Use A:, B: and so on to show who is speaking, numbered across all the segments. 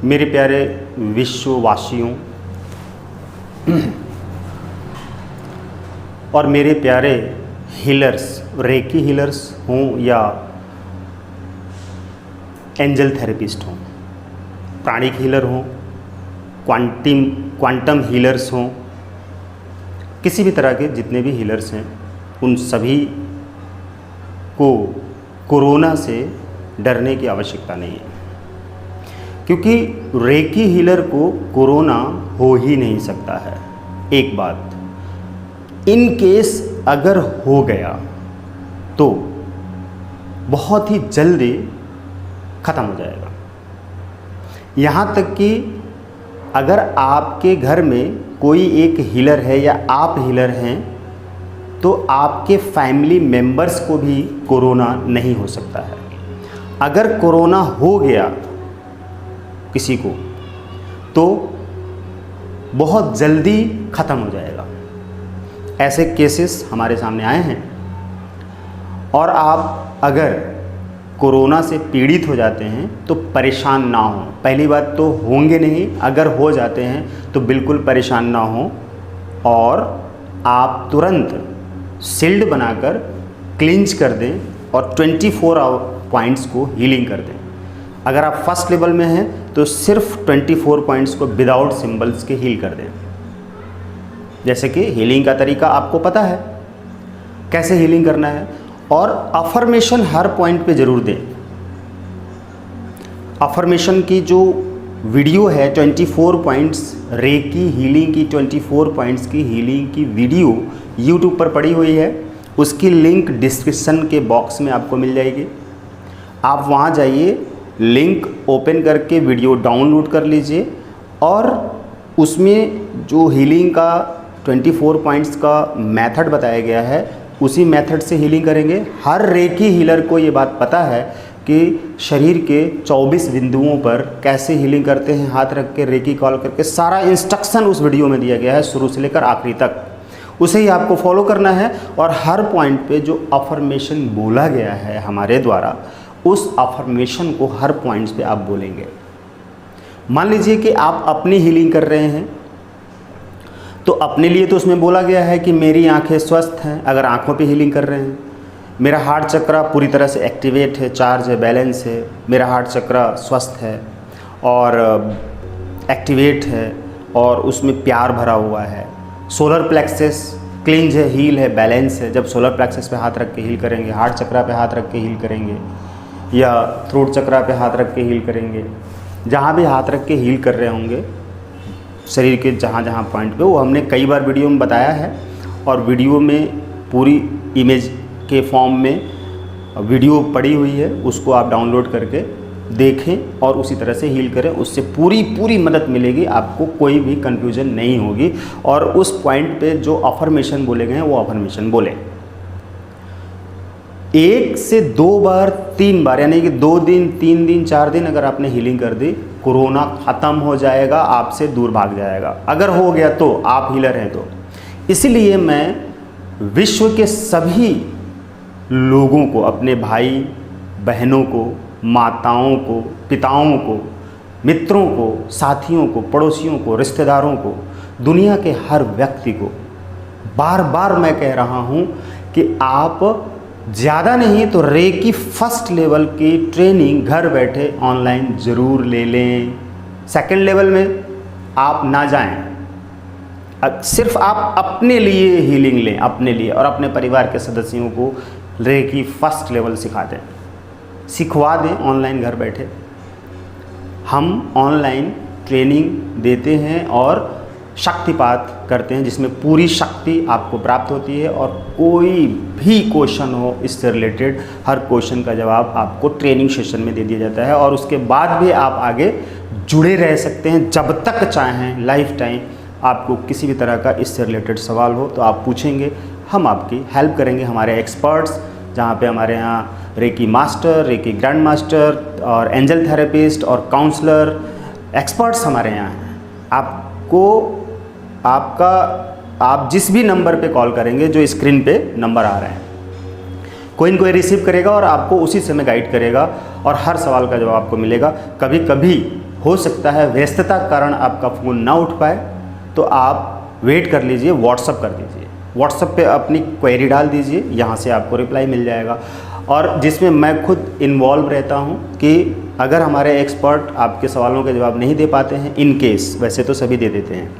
A: मेरे प्यारे विश्ववासियों और मेरे प्यारे हीलर्स, रेकी हीलर्स हों या एंजल थेरेपिस्ट हों, प्राणिक हीलर हों, क्वांटम हीलर्स हों, किसी भी तरह के जितने भी हीलर्स हैं, उन सभी को कोरोना से डरने की आवश्यकता नहीं है, क्योंकि रेकी हीलर को कोरोना हो ही नहीं सकता है। एक बात, इन केस अगर हो गया तो बहुत ही जल्दी ख़त्म हो जाएगा। यहाँ तक कि अगर आपके घर में कोई एक हीलर है या आप हीलर हैं तो आपके फैमिली मेंबर्स को भी कोरोना नहीं हो सकता है। अगर कोरोना हो गया किसी को तो बहुत जल्दी ख़त्म हो जाएगा। ऐसे केसेस हमारे सामने आए हैं। और आप अगर कोरोना से पीड़ित हो जाते हैं तो परेशान ना हो। पहली बात तो होंगे नहीं, अगर हो जाते हैं तो बिल्कुल परेशान ना हो और आप तुरंत शील्ड बनाकर क्लिंच कर दें और 24 पॉइंट्स को हीलिंग कर दें। अगर आप फर्स्ट लेवल में हैं तो सिर्फ 24 पॉइंट्स को विदाउट सिंबल्स के हील कर दें। जैसे कि हीलिंग का तरीका आपको पता है कैसे हीलिंग करना है, और अफर्मेशन हर पॉइंट पे ज़रूर दें। अफर्मेशन की जो वीडियो है 24 पॉइंट्स रेकी हीलिंग की, 24 पॉइंट्स की हीलिंग की वीडियो यूट्यूब पर पड़ी हुई है। उसकी लिंक डिस्क्रिप्शन के बॉक्स में आपको मिल जाएगी। आप वहाँ जाइए, लिंक ओपन करके वीडियो डाउनलोड कर लीजिए और उसमें जो हीलिंग का 24 पॉइंट्स का मेथड बताया गया है उसी मेथड से हीलिंग करेंगे। हर रेकी हीलर को ये बात पता है कि शरीर के 24 बिंदुओं पर कैसे हीलिंग करते हैं, हाथ रख के रेकी कॉल करके, सारा इंस्ट्रक्शन उस वीडियो में दिया गया है शुरू से लेकर आखिरी तक। उसे ही आपको फॉलो करना है और हर पॉइंट पे जो अफर्मेशन बोला गया है हमारे द्वारा, उस अफर्मेशन को हर पॉइंट्स पे आप बोलेंगे। मान लीजिए कि आप अपनी हीलिंग कर रहे हैं तो अपने लिए तो उसमें बोला गया है कि मेरी आंखें स्वस्थ हैं, अगर आंखों पे हीलिंग कर रहे हैं। मेरा हार्ट चक्रा पूरी तरह से एक्टिवेट है, चार्ज है, बैलेंस है, मेरा हार्ट चक्रा स्वस्थ है और एक्टिवेट है और उसमें प्यार भरा हुआ है। सोलर प्लेक्सस क्लिंज है, हील है, बैलेंस है। जब सोलर प्लेक्सस पे हाथ रख के हील करेंगे, हार्ट चक्रा पे हाथ रख के हील करेंगे या थ्रोट चक्रा पे हाथ रख के हील करेंगे, जहाँ भी हाथ रख के हील कर रहे होंगे शरीर के जहाँ जहाँ पॉइंट पे, वो हमने कई बार वीडियो में बताया है और वीडियो में पूरी इमेज के फॉर्म में वीडियो पड़ी हुई है, उसको आप डाउनलोड करके देखें और उसी तरह से हील करें। उससे पूरी मदद मिलेगी, आपको कोई भी कन्फ्यूजन नहीं होगी। और उस पॉइंट पे जो अफर्मेशन बोले गए हैं वो अफर्मेशन बोलें। 1 से 2 बार 3 बार, यानी कि 2 दिन 3 दिन 4 दिन अगर आपने हीलिंग कर दी, कोरोना ख़त्म हो जाएगा, आपसे दूर भाग जाएगा। अगर हो गया तो आप हीलर हैं तो। इसलिए मैं विश्व के सभी लोगों को, अपने भाई बहनों को, माताओं को, पिताओं को, मित्रों को, साथियों को, पड़ोसियों को, रिश्तेदारों को, दुनिया के हर व्यक्ति को बार बार मैं कह रहा हूँ कि आप ज़्यादा नहीं तो रेकी फर्स्ट लेवल की ट्रेनिंग घर बैठे ऑनलाइन ज़रूर ले लें। सेकंड लेवल में आप ना जाएं, सिर्फ आप अपने लिए हीलिंग लें, अपने लिए और अपने परिवार के सदस्यों को रेकी फर्स्ट लेवल सिखा दें, सिखवा दें ऑनलाइन घर बैठे। हम ऑनलाइन ट्रेनिंग देते हैं और शक्तिपात करते हैं जिसमें पूरी शक्ति आपको प्राप्त होती है और कोई भी क्वेश्चन हो इससे रिलेटेड, हर क्वेश्चन का जवाब आपको ट्रेनिंग सेशन में दे दिया जाता है और उसके बाद भी आप आगे जुड़े रह सकते हैं जब तक चाहें। लाइफ टाइम आपको किसी भी तरह का इससे रिलेटेड सवाल हो तो आप पूछेंगे, हम आपकी हेल्प करेंगे। हमारे एक्सपर्ट्स, जहाँ पे हमारे यहाँ reiki master, reiki grand master और एंजल थेरेपिस्ट और काउंसलर एक्सपर्ट्स हमारे यहाँ हैं। आपको आप जिस भी नंबर पे कॉल करेंगे, जो स्क्रीन पे नंबर आ रहे हैं, कोई न कोई रिसीव करेगा और आपको उसी समय गाइड करेगा और हर सवाल का जवाब आपको मिलेगा। कभी कभी हो सकता है व्यस्तता के कारण आपका फ़ोन ना उठ पाए, तो आप वेट कर लीजिए, व्हाट्सअप कर दीजिए, व्हाट्सअप पे अपनी क्वेरी डाल दीजिए, यहाँ से आपको रिप्लाई मिल जाएगा। और जिसमें मैं खुद इन्वॉल्व रहता हूँ कि अगर हमारे एक्सपर्ट आपके सवालों के जवाब नहीं दे पाते हैं, इन केस, वैसे तो सभी दे देते हैं,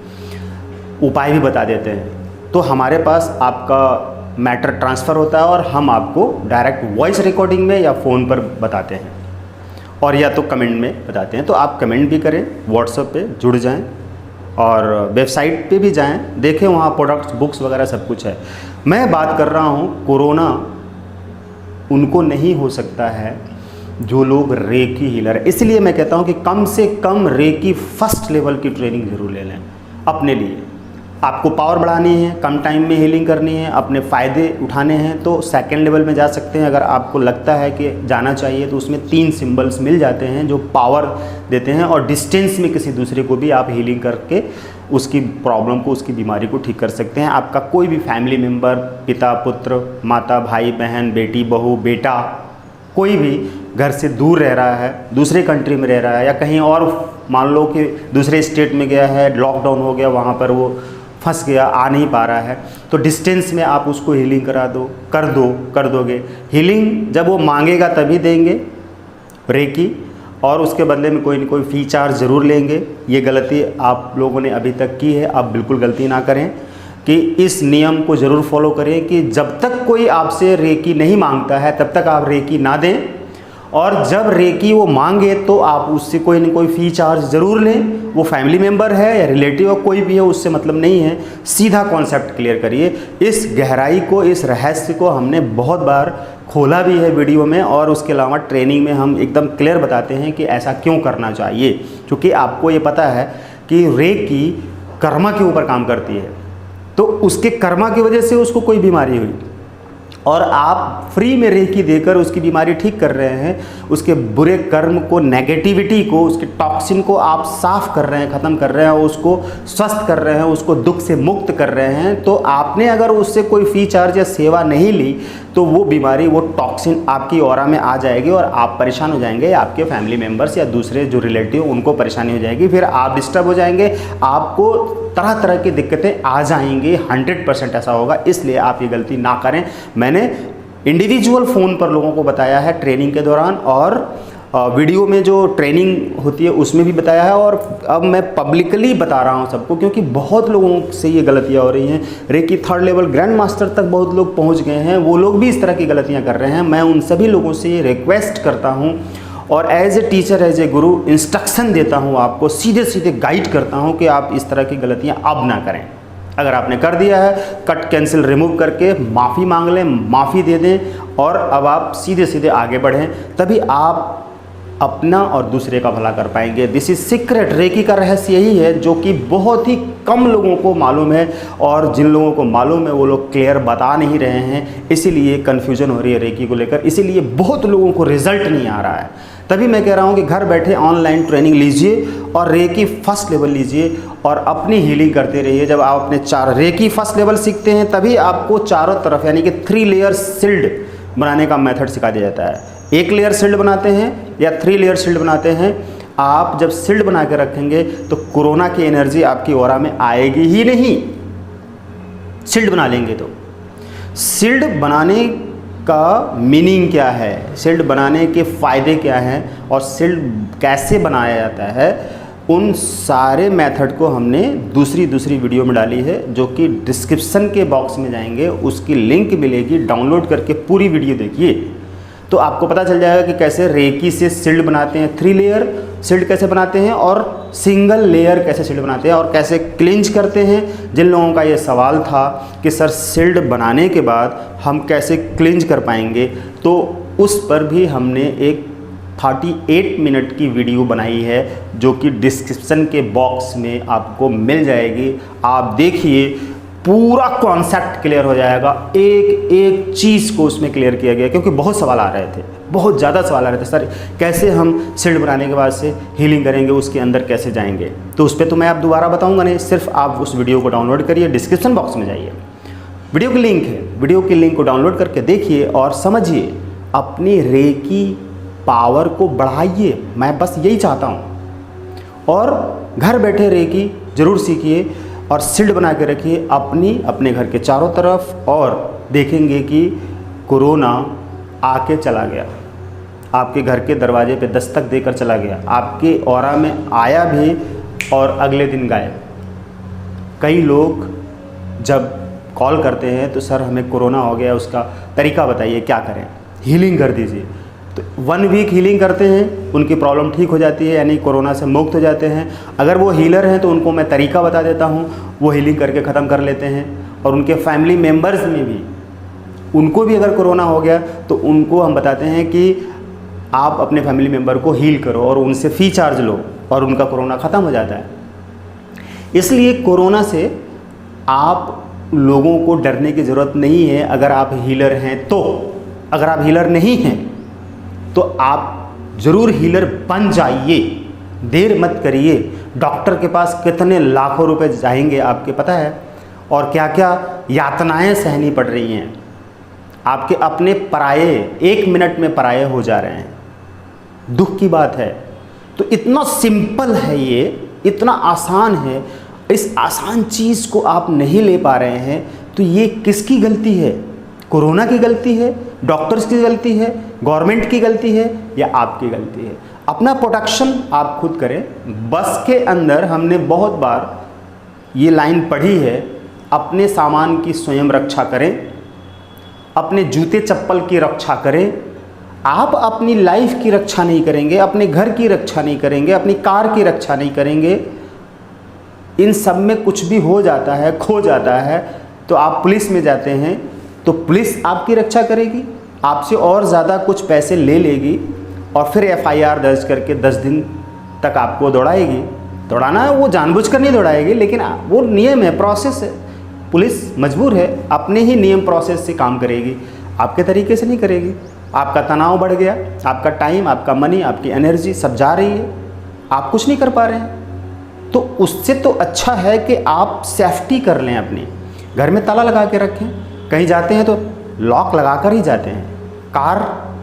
A: उपाय भी बता देते हैं, तो हमारे पास आपका मैटर ट्रांसफ़र होता है और हम आपको डायरेक्ट वॉइस रिकॉर्डिंग में या फ़ोन पर बताते हैं, और या तो कमेंट में बताते हैं। तो आप कमेंट भी करें, व्हाट्सएप पे जुड़ जाएं और वेबसाइट पे भी जाएं, देखें वहाँ प्रोडक्ट्स, बुक्स वगैरह सब कुछ है। मैं बात कर रहा हूँ कोरोना उनको नहीं हो सकता है जो लोग रेकी हीलर है। इसलिए मैं कहता हूँ कि कम से कम रेकी फर्स्ट लेवल की ट्रेनिंग ज़रूर ले लें अपने लिए। आपको पावर बढ़ानी है, कम टाइम में हीलिंग करनी है, अपने फ़ायदे उठाने हैं, तो सेकंड लेवल में जा सकते हैं। अगर आपको लगता है कि जाना चाहिए तो उसमें 3 सिंबल्स मिल जाते हैं जो पावर देते हैं, और डिस्टेंस में किसी दूसरे को भी आप हीलिंग करके उसकी प्रॉब्लम को, उसकी बीमारी को ठीक कर सकते हैं। आपका कोई भी फैमिली मेम्बर, पिता, पुत्र, माता, भाई, बहन, बेटी, बहू, बेटा, कोई भी घर से दूर रह रहा है, दूसरे कंट्री में रह रहा है, या कहीं और मान लो कि दूसरे स्टेट में गया है, लॉकडाउन हो गया, वहाँ पर वो फंस गया, आ नहीं पा रहा है, तो डिस्टेंस में आप उसको हीलिंग कर दोगे। हीलिंग जब वो मांगेगा तभी देंगे रेकी, और उसके बदले में कोई न कोई फ़ी चार्ज ज़रूर लेंगे। ये गलती आप लोगों ने अभी तक की है, आप बिल्कुल गलती ना करें कि इस नियम को ज़रूर फॉलो करें कि जब तक कोई आपसे रेकी नहीं मांगता है तब तक आप रेकी ना दें, और जब रेकी वो मांगे तो आप उससे कोई न कोई फ़ी चार्ज ज़रूर लें। वो फैमिली मेम्बर है या रिलेटिव कोई भी है, उससे मतलब नहीं है। सीधा कॉन्सेप्ट क्लियर करिए। इस गहराई को, इस रहस्य को हमने बहुत बार खोला भी है वीडियो में, और उसके अलावा ट्रेनिंग में हम एकदम क्लियर बताते हैं कि ऐसा क्यों करना चाहिए। क्योंकि आपको ये पता है कि रेकी कर्मा के ऊपर काम करती है, तो उसके कर्मा की वजह से उसको कोई बीमारी हुई, और आप फ्री में रेकी देकर उसकी बीमारी ठीक कर रहे हैं, उसके बुरे कर्म को, नेगेटिविटी को, उसके टॉक्सिन को आप साफ़ कर रहे हैं, ख़त्म कर रहे हैं, उसको स्वस्थ कर रहे हैं, उसको दुख से मुक्त कर रहे हैं। तो आपने अगर उससे कोई फ़ी चार्ज या सेवा नहीं ली तो वो बीमारी, वो टॉक्सिन आपकी ऑरा में आ जाएगी और आप परेशान हो जाएंगे, आपके फैमिली मेम्बर्स या दूसरे जो रिलेटिव उनको परेशानी हो जाएगी, फिर आप डिस्टर्ब हो जाएंगे, आपको तरह तरह की दिक्कतें आ जाएंगी। 100% ऐसा होगा, इसलिए आप ये गलती ना करें। मैंने इंडिविजुअल फ़ोन पर लोगों को बताया है ट्रेनिंग के दौरान, और वीडियो में जो ट्रेनिंग होती है उसमें भी बताया है, और अब मैं पब्लिकली बता रहा हूँ सबको, क्योंकि बहुत लोगों से ये गलतियाँ हो रही हैं। Recce 3rd level grand master तक बहुत लोग पहुँच गए हैं, वो लोग भी इस तरह की गलतियाँ कर रहे हैं। मैं उन सभी लोगों से ये रिक्वेस्ट करता हूँ, और as a teacher, as a guru instruction देता हूँ आपको, सीधे सीधे गाइड करता हूँ कि आप इस तरह की गलतियाँ अब ना करें। अगर आपने कर दिया है, कट कैंसिल रिमूव करके माफ़ी मांग लें, माफ़ी दे दें, और अब आप सीधे सीधे आगे बढ़ें, तभी आप अपना और दूसरे का भला कर पाएंगे। This is secret. रेकी का रहस्य यही है जो कि बहुत ही कम लोगों को मालूम है, और जिन लोगों को मालूम है वो लोग क्लियर बता नहीं रहे हैं, इसीलिए कन्फ्यूजन हो रही है रेकी को लेकर, इसीलिए बहुत लोगों को रिजल्ट नहीं आ रहा है। तभी मैं कह रहा हूँ कि घर बैठे ऑनलाइन ट्रेनिंग लीजिए और रेकी फर्स्ट लेवल लीजिए और अपनी हीलिंग करते रहिए। जब आप अपने 4 रेकी फर्स्ट लेवल सीखते हैं तभी आपको चारों तरफ, यानी कि 3 लेयर शील्ड बनाने का मेथड सिखा दिया जाता है। 1 लेयर शील्ड बनाते हैं या 3 लेयर शील्ड बनाते हैं। आप जब शील्ड बना के रखेंगे तो कोरोना की एनर्जी आपकी ऑरा में आएगी ही नहीं। शील्ड बना लेंगे तो शील्ड बनाने का मीनिंग क्या है, शील्ड बनाने के फ़ायदे क्या हैं, और शील्ड कैसे बनाया जाता है, उन सारे मेथड को हमने दूसरी वीडियो में डाली है, जो कि डिस्क्रिप्शन के बॉक्स में जाएंगे, उसकी लिंक मिलेगी, डाउनलोड करके पूरी वीडियो देखिए तो आपको पता चल जाएगा कि कैसे रेकी से शील्ड बनाते हैं, 3 लेयर शील्ड कैसे बनाते हैं, और सिंगल लेयर कैसे शील्ड बनाते हैं, और कैसे क्लिंच करते हैं। जिन लोगों का ये सवाल था कि सर शील्ड बनाने के बाद हम कैसे क्लिंच कर पाएंगे, तो उस पर भी हमने एक 38 मिनट की वीडियो बनाई है, जो कि डिस्क्रिप्शन के बॉक्स में आपको मिल जाएगी। आप देखिए, पूरा कॉन्सेप्ट क्लियर हो जाएगा, एक एक चीज़ को उसमें क्लियर किया गया, क्योंकि बहुत सवाल आ रहे थे, बहुत ज़्यादा सवाल आ रहे थे, सर कैसे हम शील्ड बनाने के बाद से हीलिंग करेंगे, उसके अंदर कैसे जाएंगे। तो उस पर तो मैं आप दोबारा बताऊंगा नहीं, सिर्फ आप उस वीडियो को डाउनलोड करिए, डिस्क्रिप्शन बॉक्स में जाइए, वीडियो की लिंक है, वीडियो की लिंक को डाउनलोड करके देखिए और समझिए, अपनी रेकी पावर को बढ़ाइए। मैं बस यही चाहता हूँ। और घर बैठे रेकी ज़रूर सीखिए और शील्ड बना के रखिए अपने घर के चारों तरफ, और देखेंगे कि कोरोना आके चला गया, आपके घर के दरवाजे पे दस्तक देकर चला गया, आपके ऑरा में आया भी और अगले दिन गायब। कई लोग जब कॉल करते हैं तो सर हमें कोरोना हो गया, उसका तरीका बताइए, क्या करें, हीलिंग कर दीजिए। तो 1 वीक हीलिंग करते हैं, उनकी प्रॉब्लम ठीक हो जाती है, यानी कोरोना से मुक्त हो जाते हैं। अगर वो हीलर हैं तो उनको मैं तरीका बता देता हूँ, वो हीलिंग करके ख़त्म कर लेते हैं। और उनके फैमिली मेम्बर्स में भी, उनको भी अगर कोरोना हो गया तो उनको हम बताते हैं कि आप अपने फैमिली मेम्बर को हील करो और उनसे फ़ी चार्ज लो, और उनका कोरोना ख़त्म हो जाता है। इसलिए कोरोना से आप लोगों को डरने की ज़रूरत नहीं है अगर आप हीलर हैं तो। अगर आप हीलर नहीं हैं तो आप ज़रूर हीलर बन जाइए, देर मत करिए। डॉक्टर के पास कितने लाखों रुपए जाएंगे आपके पता है, और क्या क्या यातनाएं सहनी पड़ रही हैं। आपके अपने पराये 1 मिनट में पराये हो जा रहे हैं, दुख की बात है। तो इतना सिंपल है ये, इतना आसान है, इस आसान चीज़ को आप नहीं ले पा रहे हैं तो ये किसकी गलती है? कोरोना की गलती है, डॉक्टर्स की गलती है, गवर्नमेंट की गलती है, या आपकी गलती है? अपना प्रोटेक्शन आप खुद करें। बस के अंदर हमने बहुत बार ये लाइन पढ़ी है, अपने सामान की स्वयं रक्षा करें, अपने जूते चप्पल की रक्षा करें। आप अपनी लाइफ की रक्षा नहीं करेंगे, अपने घर की रक्षा नहीं करेंगे, अपनी कार की रक्षा नहीं करेंगे, इन सब में कुछ भी हो जाता है, खो जाता है, तो आप पुलिस में जाते हैं तो पुलिस आपकी रक्षा करेगी, आपसे और ज़्यादा कुछ पैसे ले लेगी और फिर FIR दर्ज करके 10 दिन तक आपको दौड़ाएगी। दौड़ाना है वो जानबूझकर नहीं दौड़ाएगी, लेकिन वो नियम है, प्रोसेस है। पुलिस मजबूर है, अपने ही नियम प्रोसेस से काम करेगी, आपके तरीके से नहीं करेगी। आपका तनाव बढ़ गया, आपका टाइम, आपका मनी, आपकी एनर्जी सब जा रही है, आप कुछ नहीं कर पा रहे हैं। तो उससे तो अच्छा है कि आप सेफ्टी कर लें अपनी। घर में ताला लगा के रखें, कहीं जाते हैं तो लॉक लगा कर ही जाते हैं, कार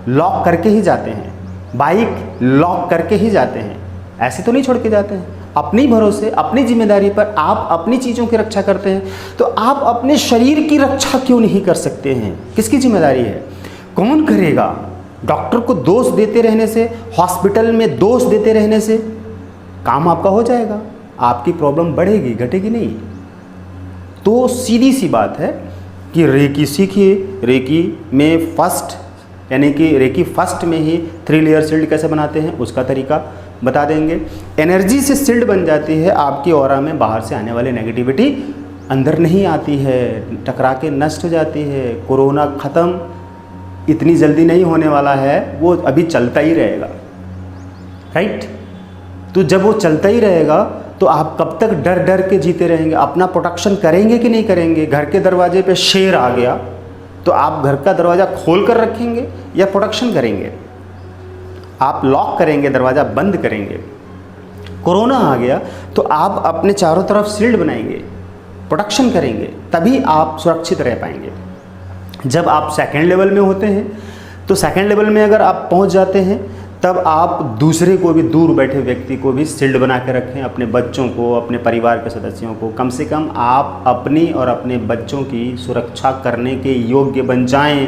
A: लॉक करके ही जाते हैं, बाइक लॉक करके ही जाते हैं, ऐसे तो नहीं छोड़ के जाते हैं। अपनी भरोसे, अपनी जिम्मेदारी पर आप अपनी चीज़ों की रक्षा करते हैं, तो आप अपने शरीर की रक्षा क्यों नहीं कर सकते हैं? किसकी जिम्मेदारी है? कौन करेगा? डॉक्टर को दोष देते रहने से, हॉस्पिटल में दोष देते रहने से काम आपका हो जाएगा? आपकी प्रॉब्लम बढ़ेगी, घटेगी नहीं। तो सीधी सी बात है कि रेकी सीखिए। रेकी में फर्स्ट, यानी कि रेकी फर्स्ट में ही 3 लेयर शील्ड कैसे बनाते हैं उसका तरीका बता देंगे। एनर्जी से शील्ड बन जाती है, आपकी ऑरा में बाहर से आने वाली नेगेटिविटी अंदर नहीं आती है, टकरा के नष्ट हो जाती है। कोरोना ख़त्म इतनी जल्दी नहीं होने वाला है, वो अभी चलता ही रहेगा, राइट? तो जब वो चलता ही रहेगा तो आप कब तक डर डर के जीते रहेंगे? अपना प्रोटेक्शन करेंगे कि नहीं करेंगे? घर के दरवाजे पे शेर आ गया तो आप घर का दरवाज़ा खोल कर रखेंगे या प्रोटेक्शन करेंगे? आप लॉक करेंगे, दरवाज़ा बंद करेंगे। कोरोना आ गया तो आप अपने चारों तरफ शील्ड बनाएंगे, प्रोटेक्शन करेंगे, तभी आप सुरक्षित रह पाएंगे। जब आप सेकंड लेवल में होते हैं तो सेकंड लेवल में अगर आप पहुंच जाते हैं तब आप दूसरे को भी, दूर बैठे व्यक्ति को भी शील्ड बना के रखें, अपने बच्चों को, अपने परिवार के सदस्यों को। कम से कम आप अपनी और अपने बच्चों की सुरक्षा करने के योग्य बन जाएं।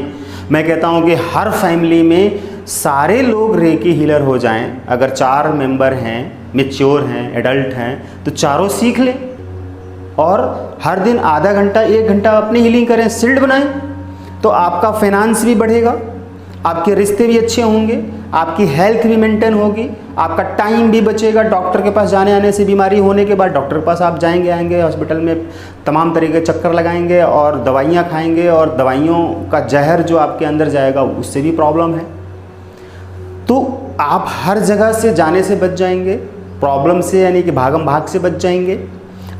A: मैं कहता हूं कि हर फैमिली में सारे लोग रेकी हीलर हो जाएं। अगर 4 मेंबर हैं, मैच्योर हैं, एडल्ट हैं, तो चारों सीख लें और हर दिन आधा घंटा 1 घंटा अपनी हीलिंग करें, शील्ड बनाएं। तो आपका फाइनेंस भी बढ़ेगा, आपके रिश्ते भी अच्छे होंगे, आपकी हेल्थ भी मेंटेन होगी, आपका टाइम भी बचेगा। डॉक्टर के पास जाने आने से, बीमारी होने के बाद डॉक्टर के पास आप जाएंगे आएंगे, हॉस्पिटल में तमाम तरीके के चक्कर लगाएंगे और दवाइयाँ खाएंगे, और दवाइयों का जहर जो आपके अंदर जाएगा उससे भी प्रॉब्लम है। तो आप हर जगह से जाने से बच जाएंगे, प्रॉब्लम से यानी कि भागम भाग से बच जाएंगे,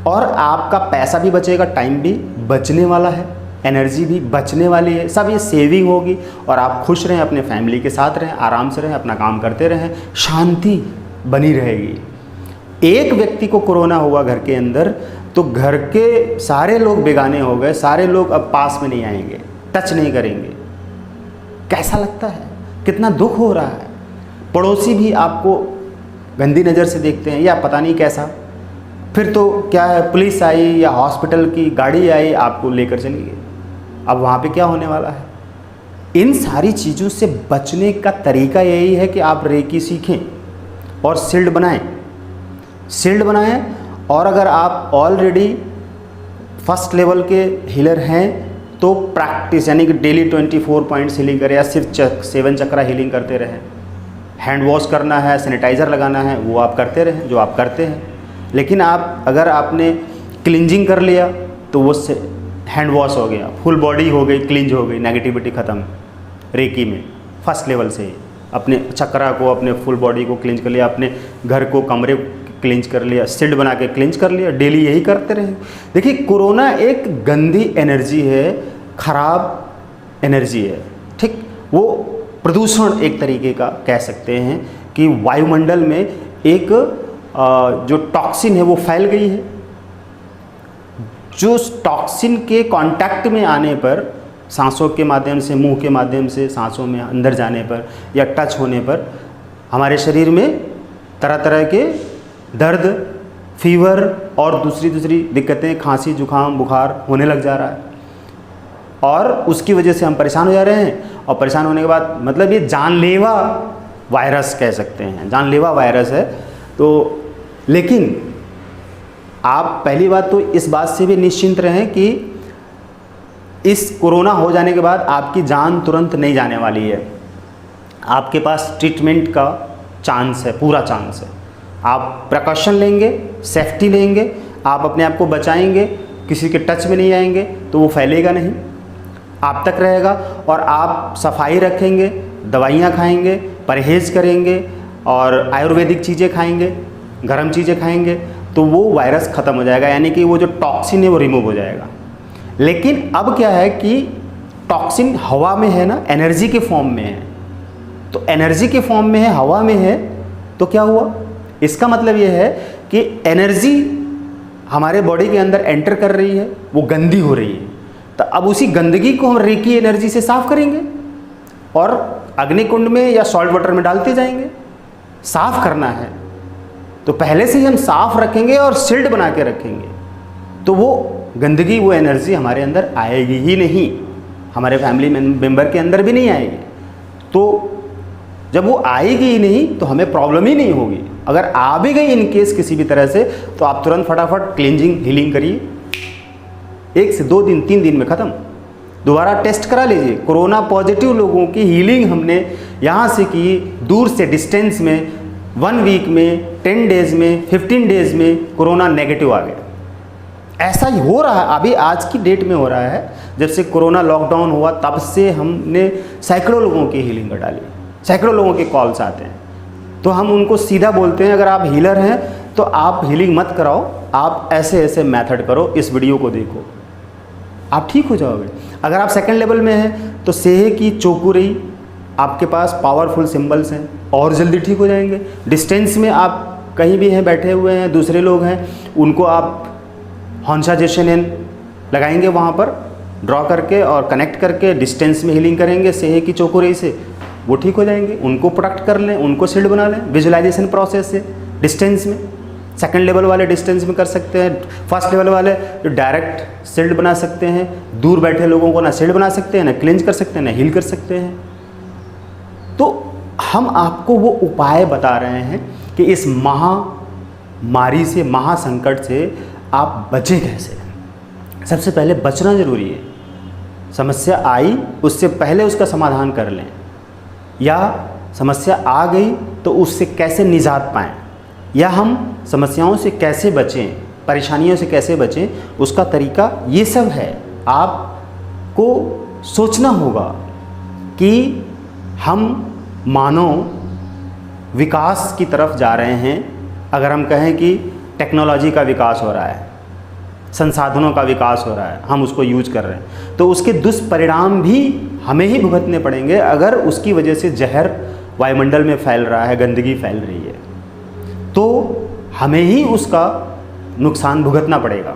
A: और आपका पैसा भी बचेगा, टाइम भी बचने वाला है, एनर्जी भी बचने वाली है, सब ये सेविंग होगी। और आप खुश रहें, अपने फैमिली के साथ रहें, आराम से रहें, अपना काम करते रहें, शांति बनी रहेगी। एक व्यक्ति को कोरोना हुआ घर के अंदर तो घर के सारे लोग बेगाने हो गए, सारे लोग अब पास में नहीं आएंगे, टच नहीं करेंगे। कैसा लगता है? कितना दुख हो रहा है। पड़ोसी भी आपको गंदी नज़र से देखते हैं या पता नहीं कैसा, फिर तो क्या है, पुलिस आई या हॉस्पिटल की गाड़ी आई, आपको लेकर चली गई। अब वहाँ पे क्या होने वाला है? इन सारी चीज़ों से बचने का तरीका यही है कि आप रेकी सीखें और शील्ड बनाएं। और अगर आप ऑलरेडी फर्स्ट लेवल के हीलर हैं तो प्रैक्टिस, यानी कि डेली 24 पॉइंट्स हीलिंग करें या सिर्फ 7 चक्रा हीलिंग करते रहें। हैंड वॉश करना है, सैनिटाइज़र लगाना है, वो आप करते रहें जो आप करते हैं। लेकिन अगर आपने क्लिंजिंग कर लिया तो वो हैंड वॉश हो गया, फुल बॉडी हो गई, क्लिंज हो गई, नेगेटिविटी ख़त्म। रेकी में फर्स्ट लेवल से ही अपने चक्रा को, अपने फुल बॉडी को क्लिंज कर लिया, अपने घर को, कमरे क्लिंज कर लिया, शील्ड बना के क्लिंज कर लिया। डेली यही करते रहे। देखिए, कोरोना एक गंदी एनर्जी है, खराब एनर्जी है, ठीक। वो प्रदूषण एक तरीके का कह सकते हैं कि वायुमंडल में एक जो टॉक्सिन है वो फैल गई है। जो टॉक्सिन के कांटेक्ट में आने पर, सांसों के माध्यम से, मुंह के माध्यम से सांसों में अंदर जाने पर या टच होने पर हमारे शरीर में तरह तरह के दर्द, फीवर और दूसरी दिक्कतें, खांसी, जुकाम, बुखार होने लग जा रहा है। और उसकी वजह से हम परेशान हो जा रहे हैं। और परेशान होने के बाद मतलब ये जानलेवा वायरस कह सकते हैं, जानलेवा वायरस है। तो लेकिन आप पहली बात तो इस बात से भी निश्चिंत रहें कि इस कोरोना हो जाने के बाद आपकी जान तुरंत नहीं जाने वाली है। आपके पास ट्रीटमेंट का चांस है, पूरा चांस है। आप प्रिकॉशन लेंगे, सेफ्टी लेंगे, आप अपने आप को बचाएंगे, किसी के टच में नहीं आएंगे तो वो फैलेगा नहीं, आप तक रहेगा। और आप सफाई रखेंगे, दवाइयाँ खाएंगे, परहेज़ करेंगे और आयुर्वेदिक चीज़ें खाएंगे, गर्म चीज़ें खाएंगे तो वो वायरस ख़त्म हो जाएगा, यानी कि वो जो टॉक्सिन है वो रिमूव हो जाएगा। लेकिन अब क्या है कि टॉक्सिन हवा में है ना, एनर्जी के फॉर्म में है। तो एनर्जी के फॉर्म में है, हवा में है, तो क्या हुआ? इसका मतलब ये है कि एनर्जी हमारे बॉडी के अंदर एंटर कर रही है, वो गंदी हो रही है। तो अब उसी गंदगी को हम रेकी एनर्जी से साफ करेंगे और अग्निकुंड में या सॉल्ट वाटर में डालते जाएंगे। साफ करना है तो पहले से ही हम साफ रखेंगे और शील्ड बना के रखेंगे, तो वो गंदगी, वो एनर्जी हमारे अंदर आएगी ही नहीं, हमारे फैमिली मेंबर के अंदर भी नहीं आएगी। तो जब वो आएगी ही नहीं तो हमें प्रॉब्लम ही नहीं होगी। अगर आ भी गई इन केस किसी भी तरह से तो आप तुरंत फटाफट क्लींजिंग, हीलिंग करिए, 1 से 2 दिन, 3 दिन में ख़त्म। दोबारा टेस्ट करा लीजिए। कोरोना पॉजिटिव लोगों की हीलिंग हमने यहाँ से की, दूर से, डिस्टेंस में, 1 वीक में, 10 डेज़ में, 15 डेज़ में कोरोना नेगेटिव आ गया। ऐसा ही हो रहा है, अभी आज की डेट में हो रहा है। जब से कोरोना लॉकडाउन हुआ तब से हमने सैकड़ों लोगों की हीलिंग कर डाली, सैकड़ों लोगों के कॉल्स आते हैं। तो हम उनको सीधा बोलते हैं, अगर आप हीलर हैं तो आप हीलिंग मत कराओ, आप ऐसे ऐसे मेथड करो, इस वीडियो को देखो, आप ठीक हो जाओगे। अगर आप सेकंड लेवल में हैं तो सेहे की चौकुरई, आपके पास पावरफुल सिंबल्स हैं और जल्दी ठीक हो जाएंगे। डिस्टेंस में आप कहीं भी हैं, बैठे हुए हैं, दूसरे लोग हैं, उनको आप हॉन्शा जेशनेन लगाएंगे, वहाँ पर ड्रॉ करके और कनेक्ट करके डिस्टेंस में हीलिंग करेंगे सेहे की चौकुरई से, वो ठीक हो जाएंगे। उनको प्रोटेक्ट कर लें, उनको शील्ड बना लें विजुअलाइजेशन प्रोसेस से, डिस्टेंस में। सेकंड लेवल वाले डिस्टेंस में कर सकते हैं, फर्स्ट लेवल वाले जो डायरेक्ट शील्ड बना सकते हैं। दूर बैठे लोगों को ना शील्ड बना सकते हैं, ना क्लेंज कर सकते हैं, ना हील कर सकते हैं। तो हम आपको वो उपाय बता रहे हैं कि इस महामारी से, महासंकट से आप बचें कैसे। सबसे पहले बचना ज़रूरी है। समस्या आई उससे पहले उसका समाधान कर लें, या समस्या आ गई तो उससे कैसे निजात पाएं, या हम समस्याओं से कैसे बचें, परेशानियों से कैसे बचें, उसका तरीका ये सब है। आपको सोचना होगा कि हम मानव विकास की तरफ जा रहे हैं। अगर हम कहें कि टेक्नोलॉजी का विकास हो रहा है, संसाधनों का विकास हो रहा है, हम उसको यूज कर रहे हैं, तो उसके दुष्परिणाम भी हमें ही भुगतने पड़ेंगे। अगर उसकी वजह से जहर वायुमंडल में फैल रहा है, गंदगी फैल रही है, तो हमें ही उसका नुकसान भुगतना पड़ेगा।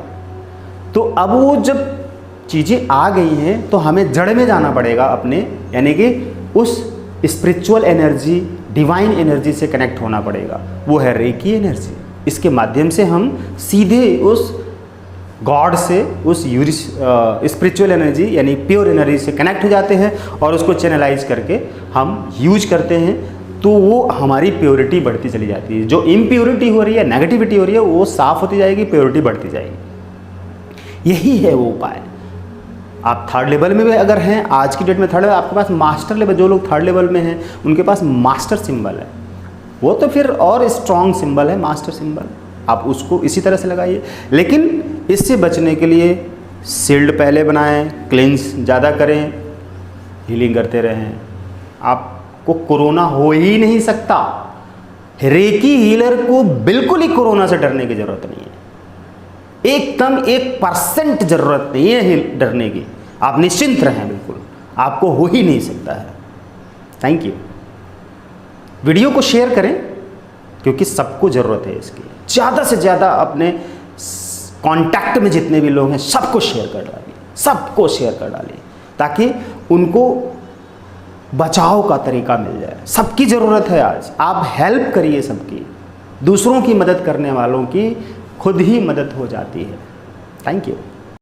A: तो अब वो जब चीज़ें आ गई हैं तो हमें जड़ में जाना पड़ेगा अपने, यानी कि उस स्पिरिचुअल एनर्जी, डिवाइन एनर्जी से कनेक्ट होना पड़ेगा, वो है रेकी एनर्जी। इसके माध्यम से हम सीधे उस गॉड से, उस स्पिरिचुअल एनर्जी यानी प्योर एनर्जी से कनेक्ट हो जाते हैं और उसको चैनलाइज करके हम यूज करते हैं, तो वो हमारी प्योरिटी बढ़ती चली जाती है। जो इम्प्योरिटी हो रही है, नेगेटिविटी हो रही है, वो साफ होती जाएगी, प्योरिटी बढ़ती जाएगी। यही है वो उपाय। आप थर्ड लेवल में भी अगर हैं, आज की डेट में थर्ड लेवल, आपके पास मास्टर लेवल, जो लोग थर्ड लेवल में हैं उनके पास मास्टर सिंबल है, वो तो फिर और स्ट्रॉन्ग सिंबल है मास्टर सिंबल, आप उसको इसी तरह से लगाइए। लेकिन इससे बचने के लिए शील्ड पहले बनाएं, क्लेंस ज़्यादा करें, हीलिंग करते रहें, आपको कोरोना हो ही नहीं सकता। रेकी हीलर को बिल्कुल ही कोरोना से डरने की ज़रूरत नहीं है, एकदम 1% ज़रूरत नहीं है डरने की। आप निश्चिंत रहें, बिल्कुल आपको हो ही नहीं सकता है। Thank you. वीडियो को शेयर करें क्योंकि सबको ज़रूरत है इसकी। ज़्यादा से ज़्यादा अपने कांटेक्ट में जितने भी लोग हैं सबको शेयर कर डालिए, सबको शेयर कर डालिए, ताकि उनको बचाव का तरीका मिल जाए। सबकी ज़रूरत है आज, आप हेल्प करिए सबकी। दूसरों की मदद करने वालों की खुद ही मदद हो जाती है। Thank you.